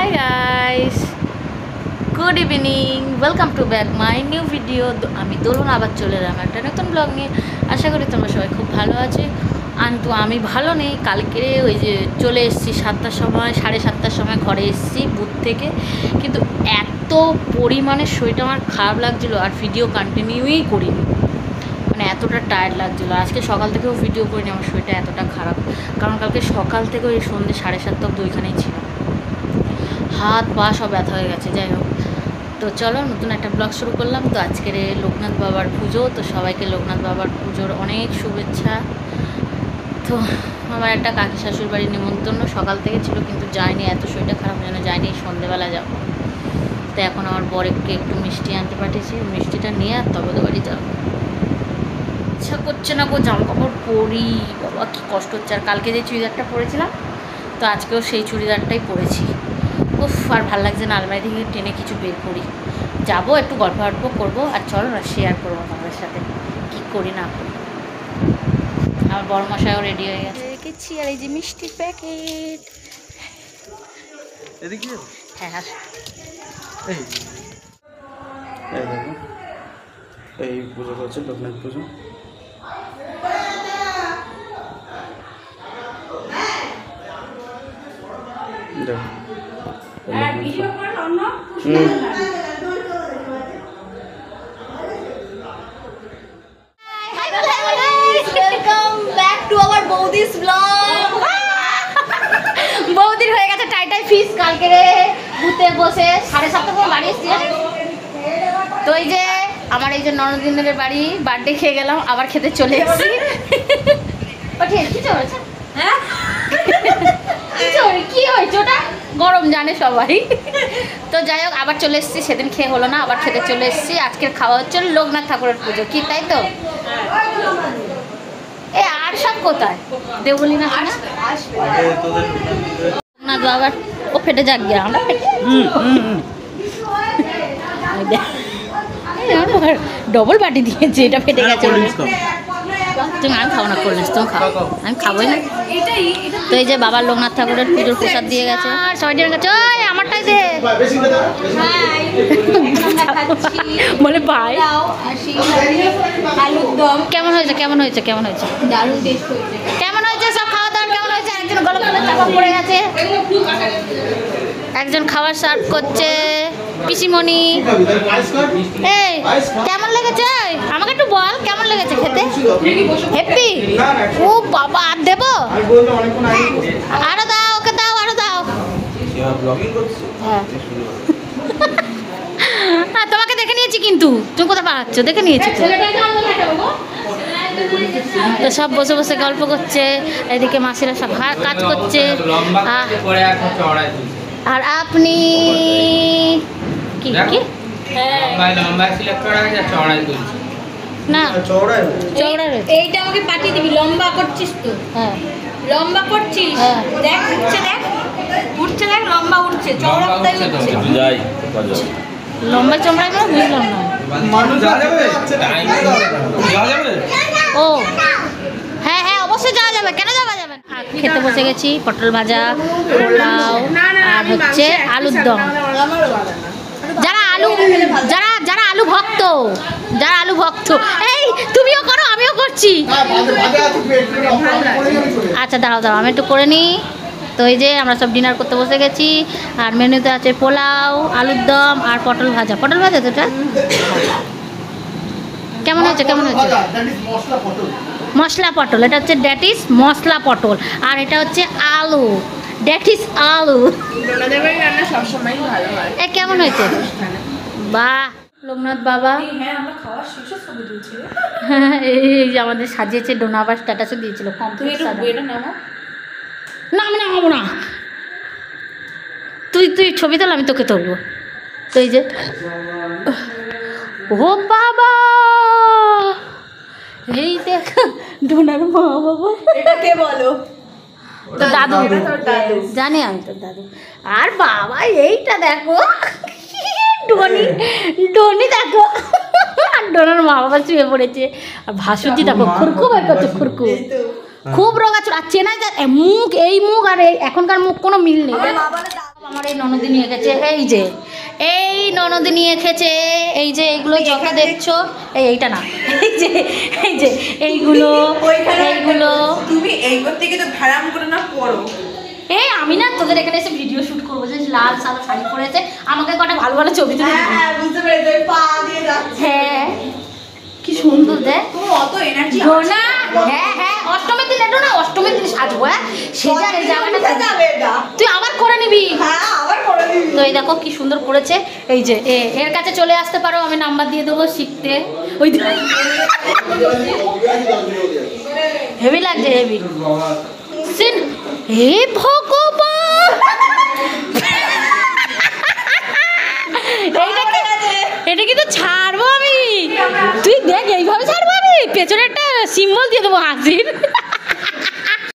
Hi guys, good evening, welcome to back my new video. আমি দোলন আবার চলে এলাম একটা নতুন ব্লগ নিয়ে। আশা করি তোমরা সবাই খুব ভালো আছে। কিন্তু আমি ভালো নেই। কালকে ওই যে চলে এসেছি 7টার সময়, 7:30টার সময় ঘরে এসেছি বুথ থেকে, কিন্তু এত পরিমাণে শরীরটা আমার খারাপ লাগছিলো আর ভিডিও কন্টিনিউই করিনি, মানে এতটা টায়ার্ড লাগছিলো। আজকে সকাল থেকেও ভিডিও করিনি, আমার শরীরটা এতটা খারাপ, কারণ কালকে সকাল থেকে ওই সন্ধ্যে 7:30 অব্দি ওইখানেই ছিলাম, হাত পা সব ব্যথা হয়ে গেছে। যাই হোক, তো চলো নতুন একটা ব্লগ শুরু করলাম। তো আজকের লোকনাথ বাবার পুজো, তো সবাইকে লোকনাথ বাবার পুজোর অনেক শুভেচ্ছা। তো আমার একটা কাকি শাশুড়ির বাড়ির নিমন্ত্রণ সকাল থেকে ছিল, কিন্তু যাইনি, এত শরীরটা খারাপ যেন যাইনি, সন্ধ্যেবেলা যাবো। তো এখন আমার বরেরকে একটু মিষ্টি আনতে পাঠিয়েছি, মিষ্টিটা নিয়ে আর তবে তো বাড়ি যাবো। ইচ্ছা করছে না গো জামা কাপড় পরি, বাবা কী কষ্ট হচ্ছে। আর কালকে যে চুড়িদারটা পরেছিলাম, তো আজকেও সেই চুড়িদারটাই পরেছি। উফ, আর ভালো লাগছে না, আলমারি থেকে টেনে কিছু বের করি, যাবো একটু গল্প করবো আর চলো না শেয়ার করবো তোমাদের সাথে কী করি না করি। আমার বড় মশাইও রেডি হয়ে গেছে, রেখেছি। আর এই যে মিষ্টির প্যাকেট, হ্যাঁ এই পুজো করছে লোকনাথ পুজো। বৌদির হয়ে গেছে টাইটাই ফিস। কালকে রে ভূতে বসে 7:30 করে বাড়ি এসছি। তো এই যে আমার এই যে ননদিনের বাড়ি বার্থডে খেয়ে গেলাম, আবার খেতে চলে এসেছি। কি হয়েছে ওটা, গরম জানে সবাই। তো যাই হোক, আবার চলে এসেছি, সেদিন খেয়ে হলো না, আবার খেতে চলে এসেছি। আজকের খাওয়া হচ্ছে লোকনাথ ঠাকুরের পুজো, কি তাই তো? এ আর সব কোথায় দেবলি না লোকনাথ বাবার ও ফেটে যাক গিয়া, আমরা ডবল বাটি দিয়েছে, এটা ফেটে গেছে। তুমি আমি খাবো না, করলিস তুমি খাও, আমি খাবোই না। তো এই যে বাবার লোকনাথ ঠাকুরের পুজোর প্রসাদ দিয়ে গেছে, সবাই দিয়ে গেছে। ওই আমারটাই দে বলে ভাই। কেমন হয়েছে কেমন হয়েছে কেমন হয়েছে কেমন হয়েছে সব খাওয়া দাওয়া কেমন হয়েছে? একজন গলা ফেলে চাপা পড়ে গেছে, একজন খাবার সার্ভ করছে পিসিমণি। এই কেমন লেগেছে আমাকে একটু বল, কেমন লেগেছে খেতে? হ্যাপি? ও বাবা, আর দেবো? আরো দাও, ওকে দাও, আরো দাও। হ্যাঁ তোমাকে দেখে নিয়েছি, কিন্তু তুমি কোথায় পাচ্ছ, দেখে নিয়েছি তো। সব বসে বসে গল্প করছে, এদিকে মাসিরা সব কাজ করছে। আর আপনি কি কি না এইটা আমাকে পাঠিয়ে দিবি, লম্বা করছিস তো? হ্যাঁ লম্বা করছিস, দেখ উঠছে, দেখ উঠছে, দেখ লম্বা উঠছে, চওড়া কোথায় উঠছে? লম্বা চমড়ায় না, বুঝলাম না। ও হ্যাঁ হ্যাঁ, অবশ্যই যাওয়া যাবে, কেন যাওয়া যাবে না। খেতে বসে গেছি, পটল ভাজা, পোলাও আর হচ্ছে আলুর দম। যারা আলু যারা আলু ভক্ত, যারা আলু ভক্ত, এই তুমিও করো আমিও করছি। আচ্ছা দাঁড়াও দাঁড়াও, আমি একটু করে নিই। তো এই যে আমরা সব ডিনার করতে বসে গেছি, আর মেনুতে আছে পোলাও, আলুর দম আর পটল ভাজা। পটল ভাজা তো এটা কেমন হয়েছে কেমন হয়েছে? মশলা পটল, এটা হচ্ছে দ্যাট ইজ মশলা পটল, আর এটা হচ্ছে আলু, দ্যাট ইজ আলু। এ কেমন হয়েছে? বাহ, লোকনাথ বাবা। হ্যাঁ এই যে আমাদের সাজিয়েছে, ডোনা আবার স্ট্যাটাসে দিয়েছিল। না আমি নামাবো না, তুই ছবি তোল, আমি তোকে তুলবো। তো এই যে ও বাবা, এই দেখ ডোনার মা বাবা। এটাকে বলো তো দাদু, জানি আমি তোর দাদু। আর বাবা এইটা দেখো, ডনি দেখো, আর ডোনার মা বাবা শুয়ে পড়েছে। আর ভাসুরজি দেখো খুরকু বের করছে, খুরকু খুব রোগা চোর। আর চেনাই মুখ, এই মুখ আর এখনকার মুখ কোনো মিল নেই। আমার এই ননদিনী এঁকেছে, এই ননদিনী এঁকেছে, এই যে এইগুলো যত দেখছো, এইটা না, এই যে এইগুলো, তুমি এই করতে গিয়ে তো ধারাম করে না পড়ো। আমি না তোদের এখানে এসে ভিডিও শুট করবো, যে লাল সাদা শাড়ি পরেছে, আমাকে কটা ভালো ভালো ছবি তুলে দিবি। বুঝতে পেরেছি, পা দিয়ে যাচ্ছে। হ্যাঁ কি সুন্দর দেখ তুমি অত এনার্জি না। হ্যাঁ অষ্টমীর দিন এটা না, অষ্টমীর দিন সাজবো। সেজা এই জামাটা যাবে এটা। তুই আবার করে নিবি। হ্যাঁ আবার করে দিবি। তো এই দেখো কি সুন্দর পড়েছে। এই যে এর কাছে চলে আসতে পারো, আমি নাম্বার দিয়ে দেবো শিখতে। ওই হেভি লাগছে, হেভি সিন। হে ভগবান, এটা কিন্তু ছাড়বো আমি। তুই দেখ এইভাবে ছাড়বো আমি, পেছনে একটা সিম্বল দিয়ে দেবো হাসির।